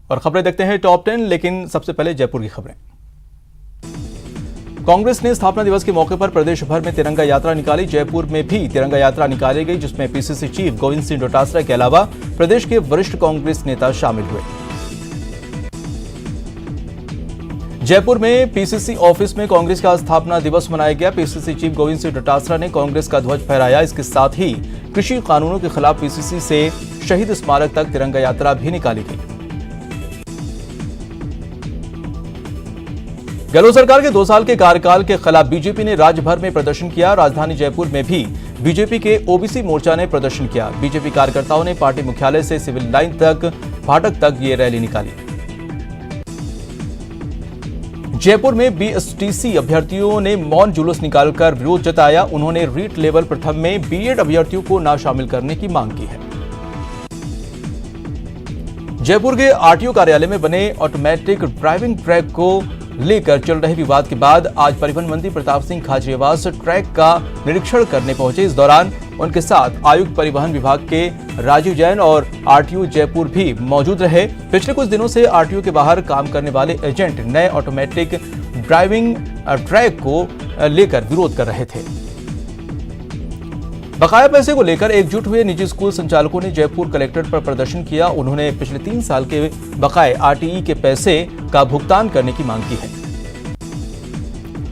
और खबरें देखते हैं टॉप 10, लेकिन सबसे पहले जयपुर की खबरें। कांग्रेस ने स्थापना दिवस के मौके पर प्रदेश भर में तिरंगा यात्रा निकाली। जयपुर में भी तिरंगा यात्रा निकाली गई, जिसमें पीसीसी चीफ गोविंद सिंह डोटासरा के अलावा प्रदेश के वरिष्ठ कांग्रेस नेता शामिल हुए। जयपुर में पीसीसी ऑफिस में कांग्रेस का स्थापना दिवस मनाया गया। पीसीसी चीफ गोविंद सिंह डोटासरा ने कांग्रेस का ध्वज फहराया। इसके साथ ही कृषि कानूनों के खिलाफ पीसीसी से शहीद स्मारक तक तिरंगा यात्रा भी निकाली गई। गहलोत सरकार के 2 साल के कार्यकाल के खिलाफ बीजेपी ने राज्य भर में प्रदर्शन किया। राजधानी जयपुर में भी बीजेपी के ओबीसी मोर्चा ने प्रदर्शन किया। बीजेपी कार्यकर्ताओं ने पार्टी मुख्यालय से सिविल लाइन तक फाटक तक ये रैली निकाली। जयपुर में बीएसटीसी अभ्यर्थियों ने मौन जुलूस निकालकर विरोध जताया। उन्होंने रीट लेवल प्रथम में बीएड अभ्यर्थियों को न शामिल करने की मांग की है। जयपुर के आरटीओ कार्यालय में बने ऑटोमेटिक ड्राइविंग ट्रैक को लेकर चल रहे विवाद के बाद आज परिवहन मंत्री प्रताप सिंह खाचरियावास ट्रैक का निरीक्षण करने पहुंचे। इस दौरान उनके साथ आयुक्त परिवहन विभाग के राजीव जैन और आरटीओ जयपुर भी मौजूद रहे। पिछले कुछ दिनों से आरटीओ के बाहर काम करने वाले एजेंट नए ऑटोमेटिक ड्राइविंग ट्रैक को लेकर विरोध कर रहे थे। बकाया पैसे को लेकर एकजुट हुए निजी स्कूल संचालकों ने जयपुर कलेक्ट्रेट पर प्रदर्शन किया। उन्होंने पिछले 3 साल के बकाए आरटीई के पैसे का भुगतान करने की मांग की है।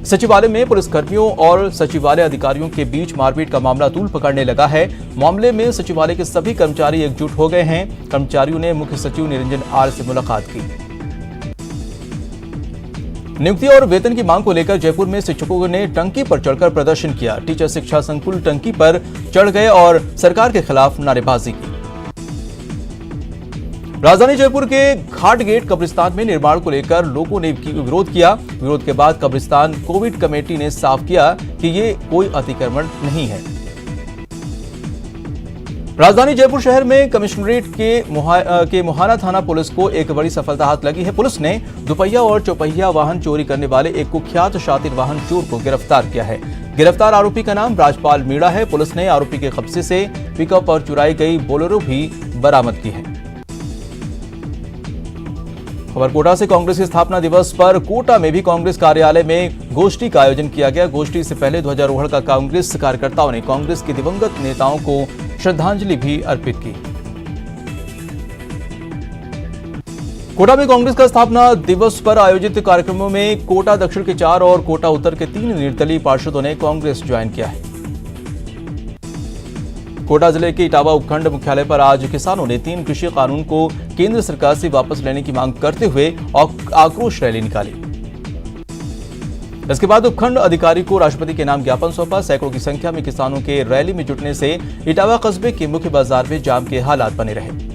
सचिवालय में पुलिसकर्मियों और सचिवालय अधिकारियों के बीच मारपीट का मामला तूल पकड़ने लगा है। मामले में सचिवालय के सभी कर्मचारी एकजुट हो गए हैं। कर्मचारियों ने मुख्य सचिव निरंजन आर से मुलाकात की। नियुक्ति और वेतन की मांग को लेकर जयपुर में शिक्षकों ने टंकी पर चढ़कर प्रदर्शन किया। टीचर शिक्षा संकुल टंकी पर चढ़ गए और सरकार के खिलाफ नारेबाजी की। राजधानी जयपुर के घाट गेट कब्रिस्तान में निर्माण को लेकर लोगों ने विरोध किया। विरोध के बाद कब्रिस्तान कोविड कमेटी ने साफ किया कि ये कोई अतिक्रमण नहीं है। राजधानी जयपुर शहर में कमिश्नरेट के मोहाना थाना पुलिस को एक बड़ी सफलता हाथ लगी है। पुलिस ने दुपहिया और चौपहिया वाहन चोरी करने वाले एक कुख्यात शातिर वाहन चोर को गिरफ्तार किया है। गिरफ्तार आरोपी का नाम राजपाल मीणा है। पुलिस ने आरोपी के कब्जे से पिकअप और चुराई गई बोलेरो भी बरामद की है। खबर कोटा से। कांग्रेस के स्थापना दिवस पर कोटा में भी कांग्रेस कार्यालय में गोष्ठी का आयोजन किया गया। गोष्ठी से पहले ध्वजारोहण का कांग्रेस कार्यकर्ताओं ने कांग्रेस के दिवंगत नेताओं को श्रद्धांजलि भी अर्पित की। कोटा में कांग्रेस का स्थापना दिवस पर आयोजित कार्यक्रमों में कोटा दक्षिण के 4 और कोटा उत्तर के 3 निर्दलीय पार्षदों ने कांग्रेस ज्वाइन किया है। कोटा जिले के इटावा उपखंड मुख्यालय पर आज किसानों ने 3 कृषि कानून को केंद्र सरकार से वापस लेने की मांग करते हुए आक्रोश रैली निकाली। इसके बाद उपखंड अधिकारी को राष्ट्रपति के नाम ज्ञापन सौंपा। सैकड़ों की संख्या में किसानों के रैली में जुटने से इटावा कस्बे के मुख्य बाजार में जाम के हालात बने रहे।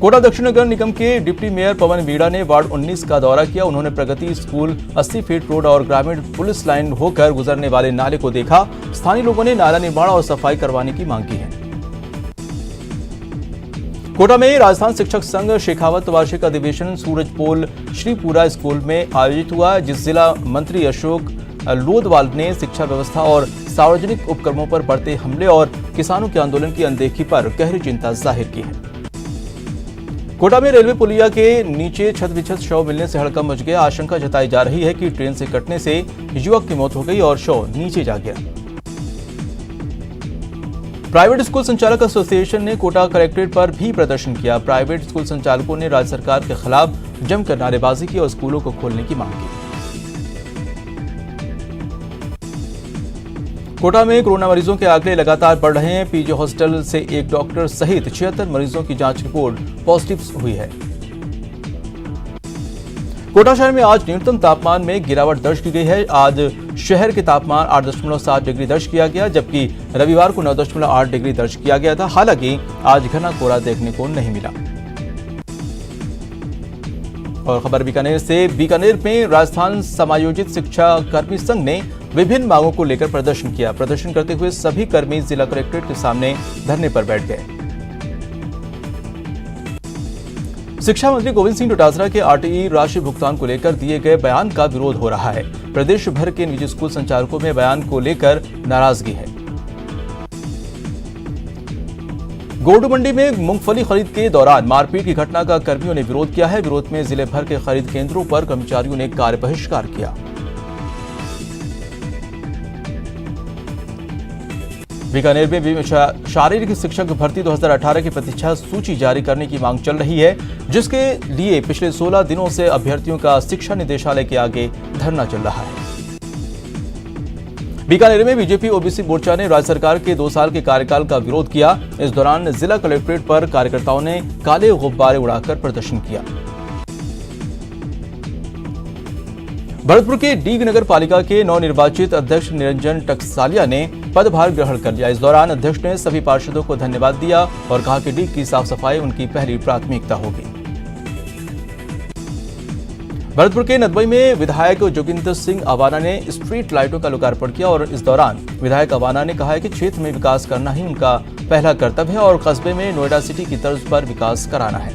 कोटा दक्षिण नगर निगम के डिप्टी मेयर पवन मीणा ने वार्ड 19 का दौरा किया। उन्होंने प्रगति स्कूल, 80 फीट रोड और ग्रामीण पुलिस लाइन होकर गुजरने वाले नाले को देखा। स्थानीय लोगों ने नाला निर्माण और सफाई करवाने की मांग की है। कोटा में राजस्थान शिक्षक संघ शेखावत वार्षिक अधिवेशन सूरजपोल श्रीपुरा स्कूल में आयोजित हुआ, जिस जिला मंत्री अशोक लोधवाल ने शिक्षा व्यवस्था और सार्वजनिक उपक्रमों पर बढ़ते हमले और किसानों के आंदोलन की अनदेखी पर गहरी चिंता जाहिर की है। कोटा में रेलवे पुलिया के नीचे छत विछत शव मिलने से हड़कंप मच गया। आशंका जताई जा रही है कि ट्रेन से कटने से युवक की मौत हो गई और शव नीचे जा गया। प्राइवेट स्कूल संचालक एसोसिएशन ने कोटा कलेक्ट्रेट पर भी प्रदर्शन किया। प्राइवेट स्कूल संचालकों ने राज्य सरकार के खिलाफ जमकर नारेबाजी की और स्कूलों को खोलने की मांग की। कोटा में कोरोना मरीजों के आंकड़े लगातार बढ़ रहे हैं। पीजी हॉस्टल से एक डॉक्टर सहित 76 मरीजों की जांच रिपोर्ट पॉजिटिव हुई है। कोटा शहर में आज न्यूनतम तापमान में गिरावट दर्ज की गई है। आज शहर के तापमान 8.7 डिग्री दर्ज किया गया, जबकि रविवार को 9.8 डिग्री दर्ज किया गया था। हालांकि आज घना कोहरा देखने को नहीं मिला। और खबर बीकानेर से। बीकानेर में राजस्थान समायोजित शिक्षा कर्मी संघ ने विभिन्न मांगों को लेकर प्रदर्शन किया। प्रदर्शन करते हुए सभी कर्मी जिला कलेक्ट्रेट के सामने धरने पर बैठ गए। शिक्षा मंत्री गोविंद सिंह डोटासरा के आरटीई राशि भुगतान को लेकर दिए गए बयान का विरोध हो रहा है। प्रदेश भर के निजी स्कूल संचालकों में बयान को लेकर नाराजगी है। गोल्ड मंडी में मूंगफली खरीद के दौरान मारपीट की घटना का कर्मियों ने विरोध किया है। विरोध में जिले भर के खरीद केंद्रों पर कर्मचारियों ने कार्य बहिष्कार किया। बीकानेर में भी शारीरिक शिक्षक भर्ती 2018 की प्रतीक्षा सूची जारी करने की मांग चल रही है, जिसके लिए पिछले 16 दिनों से अभ्यर्थियों का शिक्षा निदेशालय के आगे धरना चल रहा है। बीकानेर में बीजेपी ओबीसी मोर्चा ने राज्य सरकार के 2 साल के कार्यकाल का विरोध किया। इस दौरान जिला कलेक्ट्रेट पर कार्यकर्ताओं ने काले गुब्बारे उड़ाकर प्रदर्शन किया। भरतपुर के डीग नगर पालिका के नवनिर्वाचित अध्यक्ष निरंजन टकसालिया ने पदभार ग्रहण कर लिया। इस दौरान अध्यक्ष ने सभी पार्षदों को धन्यवाद दिया और कहा कि डीग की साफ सफाई उनकी पहली प्राथमिकता होगी। भरतपुर के नदबई में विधायक जोगिंदर सिंह अवाना ने स्ट्रीट लाइटों का लोकार्पण किया और इस दौरान विधायक अवाना ने कहा है कि क्षेत्र में विकास करना ही उनका पहला कर्तव्य है और कस्बे में नोएडा सिटी की तर्ज पर विकास कराना है।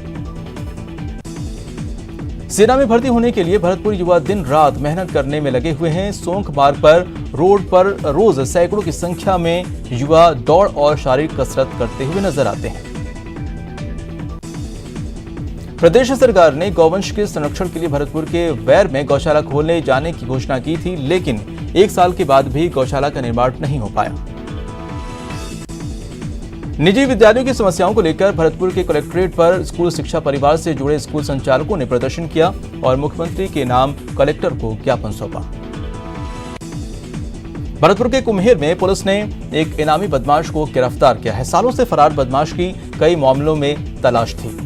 सेना में भर्ती होने के लिए भरतपुर युवा दिन रात मेहनत करने में लगे हुए हैं। सोंख मार्ग पर रोड पर रोज सैकड़ों की संख्या में युवा दौड़ और शारीरिक कसरत करते हुए नजर आते हैं। प्रदेश सरकार ने गौवंश के संरक्षण के लिए भरतपुर के वैर में गौशाला खोलने जाने की घोषणा की थी, लेकिन 1 साल के बाद भी गौशाला का निर्माण नहीं हो पाया। निजी विद्यालयों की समस्याओं को लेकर भरतपुर के कलेक्ट्रेट पर स्कूल शिक्षा परिवार से जुड़े स्कूल संचालकों ने प्रदर्शन किया और मुख्यमंत्री के नाम कलेक्टर को ज्ञापन सौंपा। भरतपुर के कुम्हेर में पुलिस ने एक इनामी बदमाश को गिरफ्तार किया है। सालों से फरार बदमाश की कई मामलों में तलाश थी।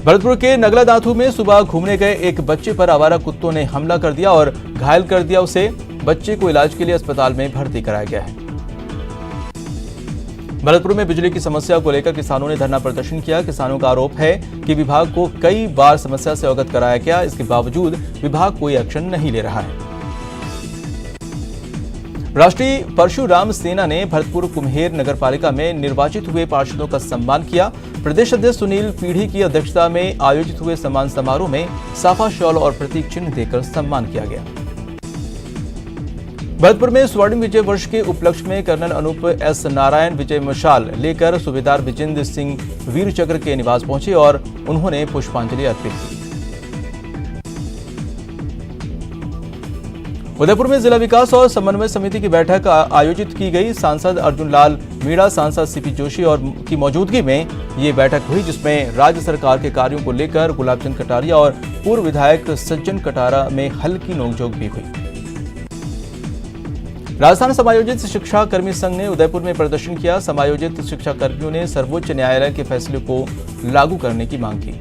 भरतपुर के नगला दांथू में सुबह घूमने गए एक बच्चे पर आवारा कुत्तों ने हमला कर दिया और घायल कर दिया उसे। बच्चे को इलाज के लिए अस्पताल में भर्ती कराया गया है। भरतपुर में बिजली की समस्या को लेकर किसानों ने धरना प्रदर्शन किया। किसानों का आरोप है कि विभाग को कई बार समस्या से अवगत कराया गया, इसके बावजूद विभाग कोई एक्शन नहीं ले रहा है। राष्ट्रीय परशुराम सेना ने भरतपुर कुम्हेर नगरपालिका में निर्वाचित हुए पार्षदों का सम्मान किया। प्रदेश अध्यक्ष सुनील पीढ़ी की अध्यक्षता में आयोजित हुए सम्मान समारोह में साफा शॉल और प्रतीक चिन्ह देकर सम्मान किया गया। भरतपुर में स्वर्ण विजय वर्ष के उपलक्ष्य में कर्नल अनूप एस नारायण विजय मशाल लेकर सूबेदार विजेंद्र सिंह वीर चक्र के निवास पहुंचे और उन्होंने पुष्पांजलि अर्पित की। उदयपुर में जिला विकास और समन्वय समिति की बैठक आयोजित की गई। सांसद अर्जुन लाल मीणा, सांसद सीपी जोशी और की मौजूदगी में ये बैठक हुई, जिसमें राज्य सरकार के कार्यों को लेकर गुलाबचंद कटारिया और पूर्व विधायक सज्जन कटारा में हल्की नोकझोंक भी हुई। राजस्थान समायोजित शिक्षा कर्मी संघ ने उदयपुर में प्रदर्शन किया। समायोजित शिक्षा कर्मियों ने सर्वोच्च न्यायालय के फैसले को लागू करने की मांग की।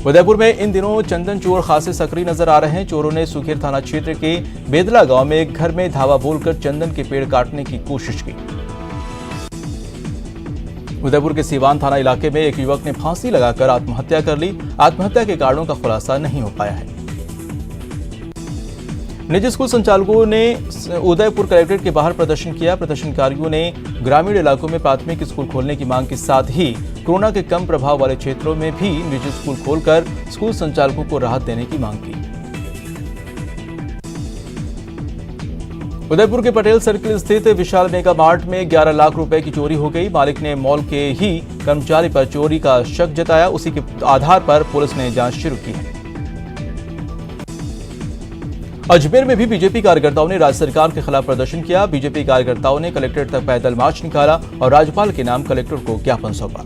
उदयपुर में इन दिनों चंदन चोर खासे सक्रिय नजर आ रहे हैं। चोरों ने सुखेर थाना क्षेत्र के बेदला गांव में एक घर में धावा बोलकर चंदन के पेड़ काटने की कोशिश की। उदयपुर के सीवान थाना इलाके में एक युवक ने फांसी लगाकर आत्महत्या कर ली। आत्महत्या के कारणों का खुलासा नहीं हो पाया है। निजी स्कूल संचालकों ने उदयपुर कलेक्ट्रेट के बाहर प्रदर्शन किया। प्रदर्शनकारियों ने ग्रामीण इलाकों में प्राथमिक स्कूल खोलने की मांग के साथ ही कोरोना के कम प्रभाव वाले क्षेत्रों में भी निजी स्कूल खोलकर स्कूल संचालकों को राहत देने की मांग की। उदयपुर के पटेल सर्किल स्थित विशाल मेगा मार्ट में 11 लाख रुपए की चोरी हो गई। मालिक ने मॉल के ही कर्मचारी पर चोरी का शक जताया। उसी के आधार पर पुलिस ने जांच शुरू की है। अजमेर में भी बीजेपी कार्यकर्ताओं ने राज्य सरकार के खिलाफ प्रदर्शन किया। बीजेपी कार्यकर्ताओं ने कलेक्ट्रेट तक पैदल मार्च निकाला और राज्यपाल के नाम कलेक्टर को ज्ञापन सौंपा।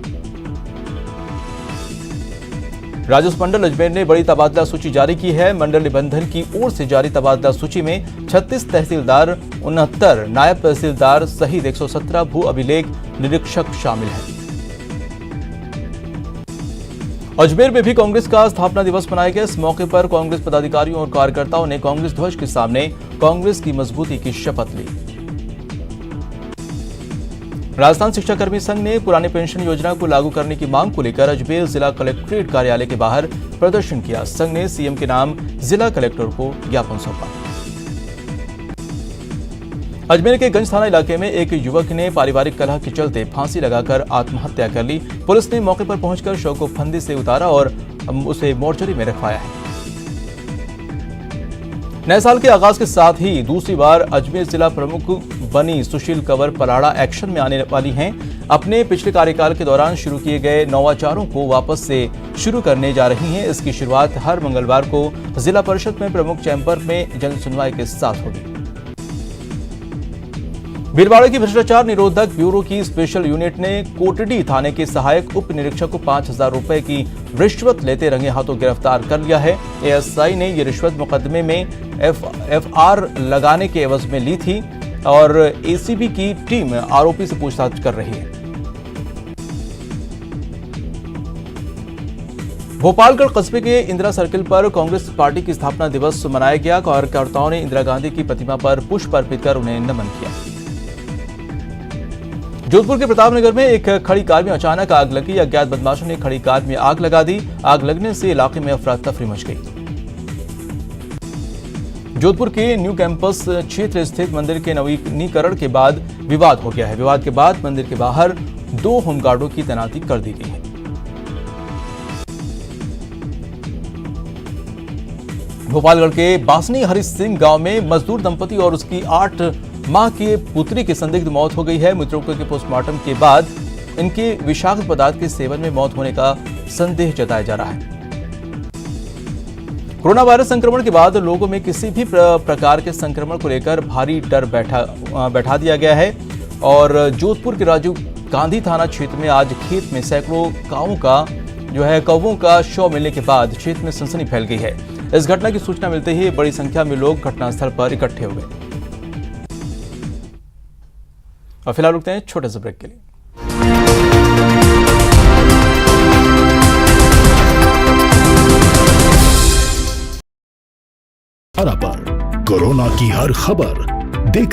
राजस्व मंडल अजमेर ने बड़ी तबादला सूची जारी की है। मंडल निबंधन की ओर से जारी तबादला सूची में 36 तहसीलदार, 69 नायब तहसीलदार सहित 117 भू अभिलेख निरीक्षक शामिल हैं। अजमेर में भी कांग्रेस का स्थापना दिवस मनाया गया। इस मौके पर कांग्रेस पदाधिकारियों और कार्यकर्ताओं ने कांग्रेस ध्वज के सामने कांग्रेस की मजबूती की शपथ ली। राजस्थान शिक्षा कर्मी संघ ने पुरानी पेंशन योजना को लागू करने की मांग को लेकर अजमेर जिला कलेक्ट्रेट कार्यालय के बाहर प्रदर्शन किया। संघ ने सीएम के नाम जिला कलेक्टर को ज्ञापन सौंपा। अजमेर के गंज थाना इलाके में एक युवक ने पारिवारिक कलह के चलते फांसी लगाकर आत्महत्या कर ली। पुलिस ने मौके पर पहुंचकर शव को फंदे से उतारा और उसे मोर्चरी में रखवाया है। नए साल के आगाज के साथ ही दूसरी बार अजमेर जिला प्रमुख बनी सुशील कंवर पलाड़ा एक्शन में आने वाली हैं। अपने पिछले कार्यकाल के दौरान शुरू किए गए नवाचारों को वापस से शुरू करने जा रही हैं। इसकी शुरुआत हर मंगलवार को जिला परिषद में प्रमुख चैम्बर में जन सुनवाई के साथ होगी। भीलवाड़ा की भ्रष्टाचार निरोधक ब्यूरो की स्पेशल यूनिट ने कोटडी थाने के सहायक उप निरीक्षक को 5,000 रुपए की रिश्वत लेते रंगे हाथों गिरफ्तार कर लिया है। एएसआई ने ये रिश्वत मुकदमे में एफआर लगाने के एवज में ली थी और एसीबी की टीम आरोपी से पूछताछ कर रही है। भोपालगढ़ कस्बे के इंदिरा सर्किल पर कांग्रेस पार्टी की स्थापना दिवस मनाया गया। कार्यकर्ताओं ने इंदिरा गांधी की प्रतिमा पर पुष्प अर्पित कर उन्हें नमन किया। जोधपुर के प्रतापनगर में एक खड़ी कार में अचानक आग लगी। अज्ञात बदमाशों ने खड़ी कार में आग लगा दी। आग लगने से इलाके में अफरा तफरी मच गई। जोधपुर के न्यू कैंपस क्षेत्र स्थित मंदिर के नवीनीकरण के बाद विवाद हो गया है। विवाद के बाद मंदिर के बाहर 2 होमगार्डों की तैनाती कर दी गई है। भोपालगढ़ के बासनी हरि सिंह गांव में मजदूर दंपति और उसकी 8 माह की पुत्री की संदिग्ध मौत हो गई है। मृतकों के पोस्टमार्टम के बाद इनके विषाक्त पदार्थ के सेवन में मौत होने का संदेह जताया जा रहा है। कोरोना वायरस संक्रमण के बाद लोगों में किसी भी प्रकार के संक्रमण को लेकर भारी डर बैठा दिया गया है और जोधपुर के राजीव गांधी थाना क्षेत्र में आज खेत में सैकड़ों कौवों का शव मिलने के बाद क्षेत्र में सनसनी फैल गई है। इस घटना की सूचना मिलते ही बड़ी संख्या में लोग घटनास्थल पर इकट्ठे हो गए। और फिलहाल रुकते हैं छोटे से ब्रेक के लिए। पर कोरोना की हर खबर